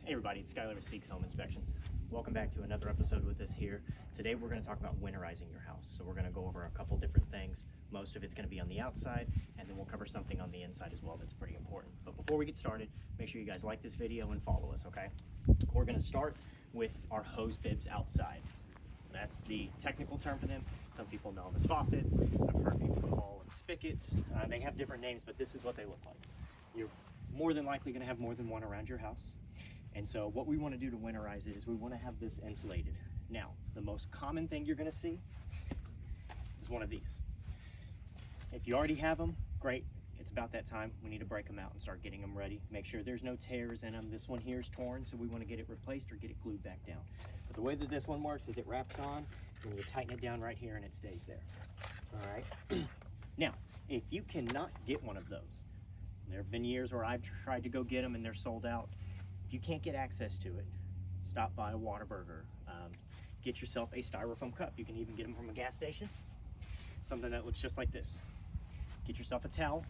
Hey everybody, it's Skylar with Seeks Home Inspections. Welcome back to another episode with us here. Today we're going to talk about winterizing your house. So we're going to go over a couple different things. Most of it's going to be on the outside, and then we'll cover something on the inside as well that's pretty important. But before we get started, make sure you guys like this video and follow us, okay? We're going to start with our hose bibs outside. That's the technical term for them. Some people know them as faucets. I've heard people call them spigots. They have different names, but this is what they look like. You're more than likely going to have more than one around your house. And so what we want to do to winterize it is we want to have this insulated. Now, the most common thing you're going to see is one of these. If you already have them, great. It's about that time. We need to break them out and start getting them ready. Make sure there's no tears in them. This one here is torn, so we want to get it replaced or get it glued back down. But the way that this one works is it wraps on, and you tighten it down right here, and it stays there. All right? Now, if you cannot get one of those, there have been years where I've tried to go get them and they're sold out. If you can't get access to it, stop by a Whataburger. Get yourself a styrofoam cup. You can even get them from a gas station. Something that looks just like this. Get yourself a towel.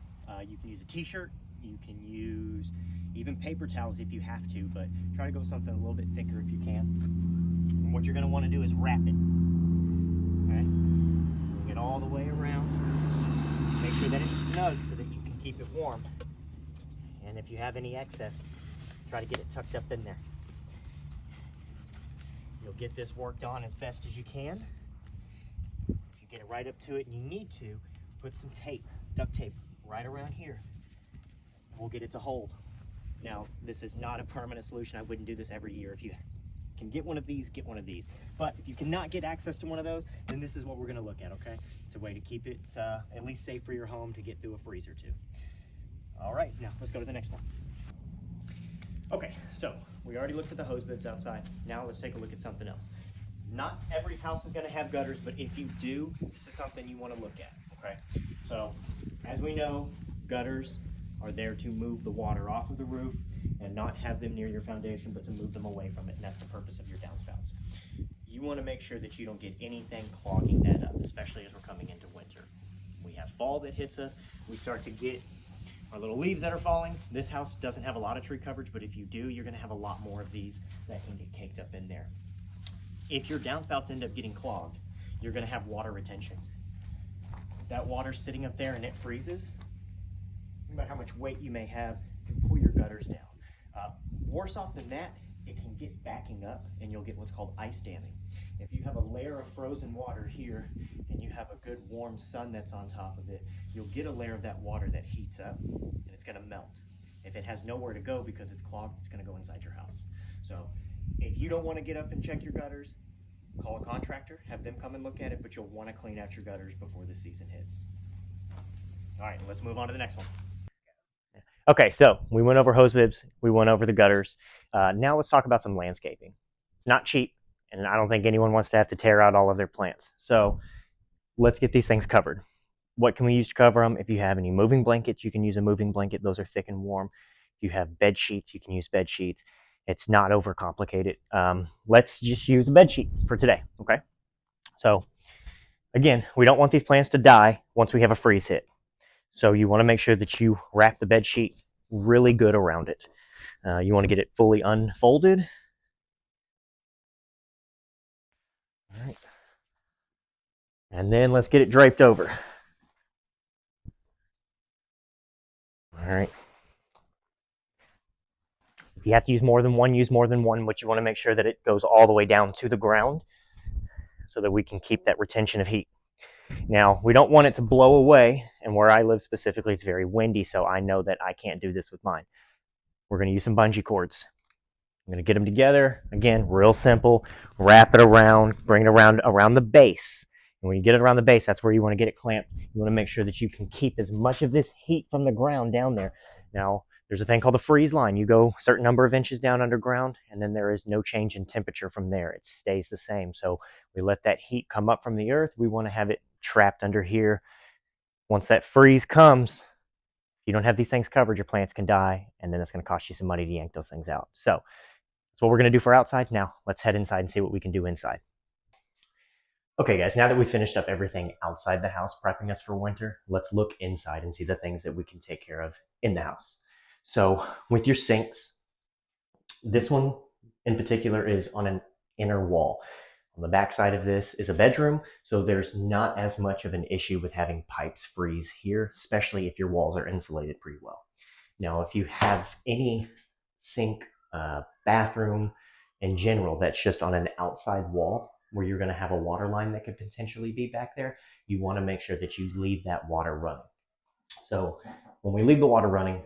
You can use a t-shirt. You can use even paper towels if you have to, but try to go with something a little bit thicker if you can. And what you're going to want to do is wrap it. Okay? Bring it all the way around. Make sure that it's snug so that you can keep it warm. And if you have any excess, try to get it tucked up in there. You'll get this worked on as best as you can. If you get it right up to it and you need to, put some tape, duct tape, right around here. We'll get it to hold. Now, this is not a permanent solution. I wouldn't do this every year. If you can get one of these, get one of these. But if you cannot get access to one of those, then this is what we're gonna look at, okay? It's a way to keep it at least safe for your home to get through a freeze or two. All right, now let's go to the next one. Okay, so we already looked at the hose bibs outside. Now let's take a look at something else. Not every house is gonna have gutters, but if you do, this is something you wanna look at, okay? So, as we know, gutters are there to move the water off of the roof and not have them near your foundation, but to move them away from it, and that's the purpose of your downspouts. You wanna make sure that you don't get anything clogging that up, especially as we're coming into winter. We have fall that hits us, we start to get our little leaves that are falling. This house doesn't have a lot of tree coverage, but if you do, you're gonna have a lot more of these that can get caked up in there. If your downspouts end up getting clogged, you're gonna have water retention. That water's sitting up there and it freezes. Think about how much weight you may have and pull your gutters down. Worse off than that, it can get backing up and you'll get what's called ice damming. If you have a layer of frozen water here and you have a good warm sun that's on top of it, you'll get a layer of that water that heats up and it's gonna melt. If it has nowhere to go because it's clogged, it's gonna go inside your house. So if you don't wanna get up and check your gutters, call a contractor, have them come and look at it, but you'll wanna clean out your gutters before the season hits. All right, let's move on to the next one. Okay, so we went over hose bibs, we went over the gutters. Now let's talk about some landscaping. Not cheap, and I don't think anyone wants to have to tear out all of their plants. So let's get these things covered. What can we use to cover them? If you have any moving blankets, you can use a moving blanket. Those are thick and warm. If you have bed sheets, you can use bed sheets. It's not overcomplicated. Let's just use a bed sheet for today, okay? So again, we don't want these plants to die once we have a freeze hit. So you want to make sure that you wrap the bed sheet really good around it. You want to get it fully unfolded. All right. And then let's get it draped over. All right. If you have to use more than one, use more than one, but you want to make sure that it goes all the way down to the ground so that we can keep that retention of heat. Now, we don't want it to blow away, and where I live specifically, it's very windy, so I know that I can't do this with mine. We're going to use some bungee cords. I'm going to get them together. Again, real simple. Wrap it around, bring it around the base. And when you get it around the base, that's where you want to get it clamped. You want to make sure that you can keep as much of this heat from the ground down there. Now, there's a thing called the freeze line. You go a certain number of inches down underground, and then there is no change in temperature from there. It stays the same. So we let that heat come up from the earth. We want to have it trapped under here. Once that freeze comes, if you don't have these things covered, your plants can die, and then it's going to cost you some money to yank those things out. So that's what we're going to do for outside. Now let's head inside and see what we can do inside. Okay guys, now that we finished up everything outside the house, prepping us for winter, let's look inside and see the things that we can take care of in the house. So with your sinks, This one in particular is on an inner wall. On the back side of this is a bedroom, so there's not as much of an issue with having pipes freeze here, especially if your walls are insulated pretty well. Now, if you have any sink, bathroom in general that's just on an outside wall where you're going to have a water line that could potentially be back there, you want to make sure that you leave that water running. So when we leave the water running,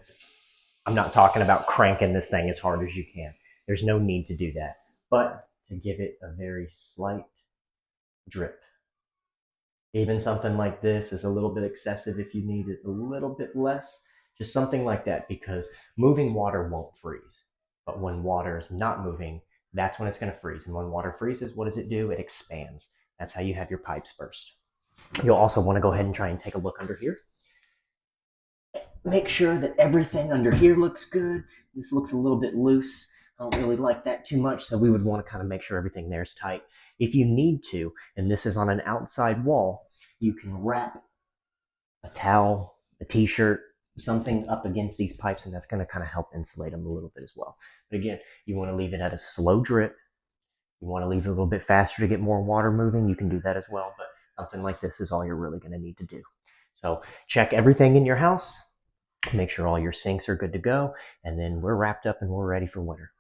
I'm not talking about cranking this thing as hard as you can. There's no need to do that. But to give it a very slight drip. Even something like this is a little bit excessive if you need it a little bit less. Just something like that, because moving water won't freeze. But when water is not moving, that's when it's going to freeze. And when water freezes, what does it do? It expands. That's how you have your pipes burst. You'll also want to go ahead and try and take a look under here. Make sure that everything under here looks good. This looks a little bit loose. I don't really like that too much, so we would want to kind of make sure everything there is tight. If you need to, and this is on an outside wall, you can wrap a towel, a t-shirt, something up against these pipes, and that's going to kind of help insulate them a little bit as well. But again, you want to leave it at a slow drip. You want to leave it a little bit faster to get more water moving. You can do that as well, but something like this is all you're really going to need to do. So check everything in your house. Make sure all your sinks are good to go, and then we're wrapped up and we're ready for winter.